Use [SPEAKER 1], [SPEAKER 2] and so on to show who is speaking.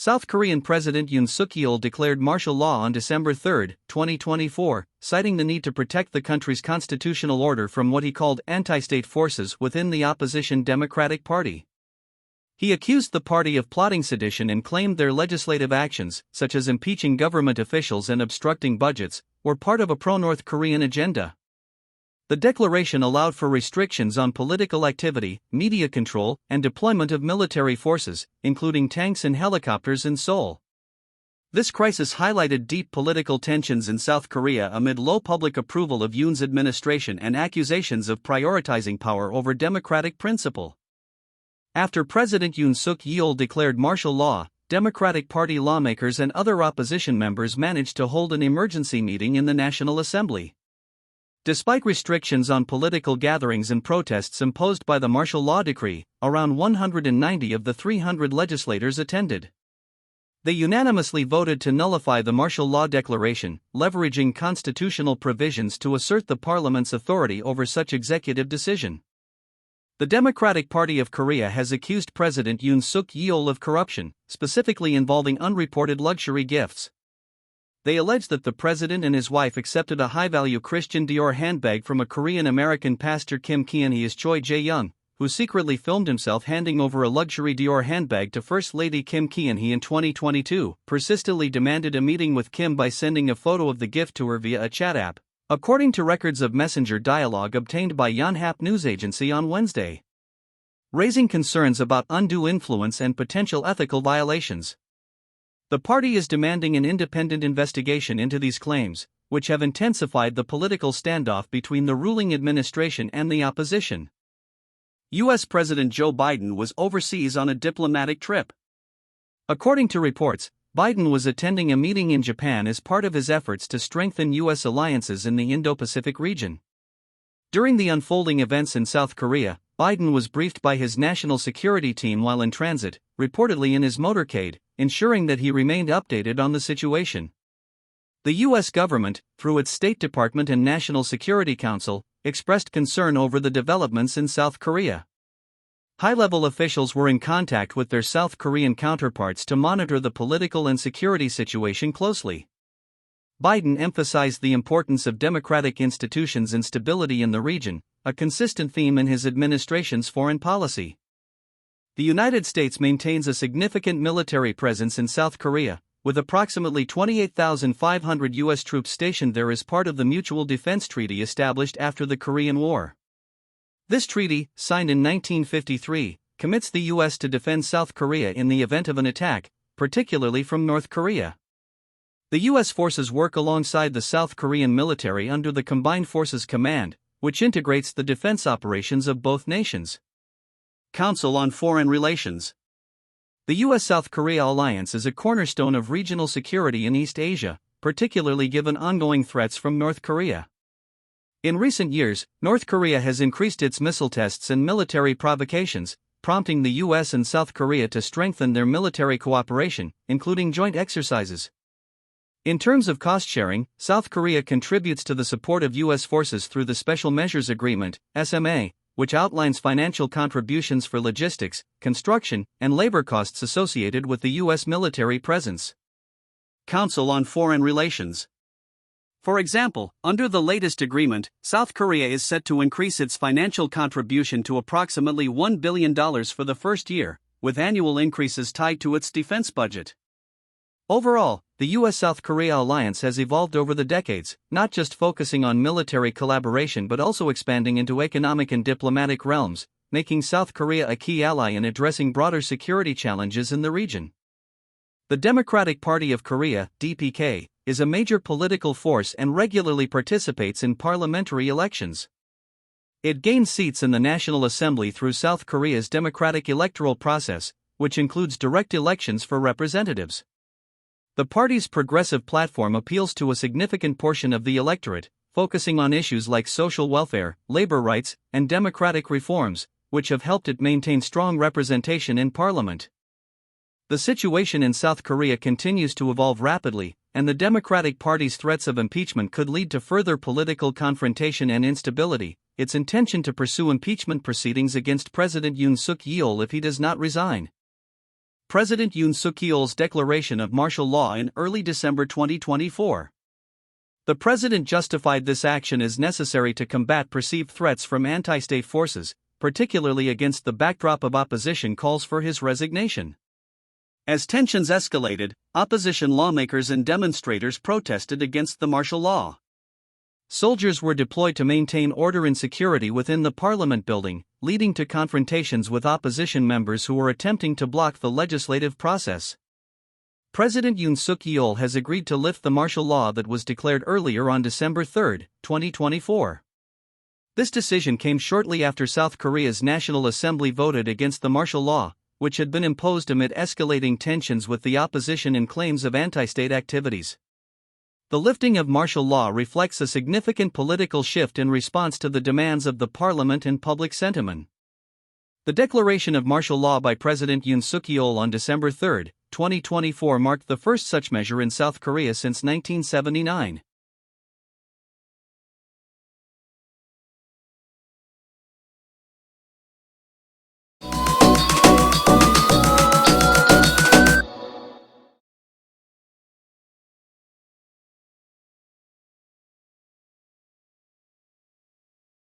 [SPEAKER 1] South Korean President Yoon Suk-yeol declared martial law on December 3, 2024, citing the need to protect the country's constitutional order from what he called anti-state forces within the opposition Democratic Party. He accused the party of plotting sedition and claimed their legislative actions, such as impeaching government officials and obstructing budgets, were part of a pro-North Korean agenda. The declaration allowed for restrictions on political activity, media control, and deployment of military forces, including tanks and helicopters in Seoul. This crisis highlighted deep political tensions in South Korea amid low public approval of Yoon's administration and accusations of prioritizing power over democratic principle. After President Yoon Suk-yeol declared martial law, Democratic Party lawmakers and other opposition members managed to hold an emergency meeting in the National Assembly. Despite restrictions on political gatherings and protests imposed by the martial law decree, around 190 of the 300 legislators attended. They unanimously voted to nullify the martial law declaration, leveraging constitutional provisions to assert the parliament's authority over such executive decision. The Democratic Party of Korea has accused President Yoon Suk-yeol of corruption, specifically involving unreported luxury gifts. They allege that the president and his wife accepted a high-value Christian Dior handbag from a Korean-American pastor Kim Keun-hee's Choi Jae-young, who secretly filmed himself handing over a luxury Dior handbag to First Lady Kim Keun-hee in 2022, persistently demanded a meeting with Kim by sending a photo of the gift to her via a chat app, according to records of messenger dialogue obtained by Yonhap news agency on Wednesday, raising concerns about undue influence and potential ethical violations. The party is demanding an independent investigation into these claims, which have intensified the political standoff between the ruling administration and the opposition. U.S. President Joe Biden was overseas on a diplomatic trip. According to reports, Biden was attending a meeting in Japan as part of his efforts to strengthen U.S. alliances in the Indo-Pacific region. During the unfolding events in South Korea, Biden was briefed by his national security team while in transit, reportedly in his motorcade, ensuring that he remained updated on the situation. The U.S. government, through its State Department and National Security Council, expressed concern over the developments in South Korea. High-level officials were in contact with their South Korean counterparts to monitor the political and security situation closely. Biden emphasized the importance of democratic institutions and stability in the region, a consistent theme in his administration's foreign policy. The United States maintains a significant military presence in South Korea, with approximately 28,500 U.S. troops stationed there as part of the Mutual Defense Treaty established after the Korean War. This treaty, signed in 1953, commits the U.S. to defend South Korea in the event of an attack, particularly from North Korea. The U.S. forces work alongside the South Korean military under the Combined Forces Command, which integrates the defense operations of both nations. Council on Foreign Relations. The U.S.-South Korea alliance is a cornerstone of regional security in East Asia, particularly given ongoing threats from North Korea. In recent years, North Korea has increased its missile tests and military provocations, prompting the U.S. and South Korea to strengthen their military cooperation, including joint exercises. In terms of cost-sharing, South Korea contributes to the support of U.S. forces through the Special Measures Agreement, SMA, which outlines financial contributions for logistics, construction, and labor costs associated with the U.S. military presence. Council on Foreign Relations. For example, under the latest agreement, South Korea is set to increase its financial contribution to approximately $1 billion for the first year, with annual increases tied to its defense budget. Overall, the U.S.-South Korea alliance has evolved over the decades, not just focusing on military collaboration but also expanding into economic and diplomatic realms, making South Korea a key ally in addressing broader security challenges in the region. The Democratic Party of Korea, DPK, is a major political force and regularly participates in parliamentary elections. It gains seats in the National Assembly through South Korea's democratic electoral process, which includes direct elections for representatives. The party's progressive platform appeals to a significant portion of the electorate, focusing on issues like social welfare, labor rights, and democratic reforms, which have helped it maintain strong representation in parliament. The situation in South Korea continues to evolve rapidly, and the Democratic Party's threats of impeachment could lead to further political confrontation and instability. Its intention to pursue impeachment proceedings against President Yoon Suk-yeol if he does not resign. President Yoon Suk-yeol's declaration of martial law in early December 2024. The president justified this action as necessary to combat perceived threats from anti-state forces, particularly against the backdrop of opposition calls for his resignation. As tensions escalated, opposition lawmakers and demonstrators protested against the martial law. Soldiers were deployed to maintain order and security within the parliament building, leading to confrontations with opposition members who were attempting to block the legislative process. President Yoon Suk-yeol has agreed to lift the martial law that was declared earlier on December 3, 2024. This decision came shortly after South Korea's National Assembly voted against the martial law, which had been imposed amid escalating tensions with the opposition and claims of anti-state activities. The lifting of martial law reflects a significant political shift in response to the demands of the parliament and public sentiment. The declaration of martial law by President Yoon Suk-yeol on December 3, 2024 marked the first such measure in South Korea since 1979.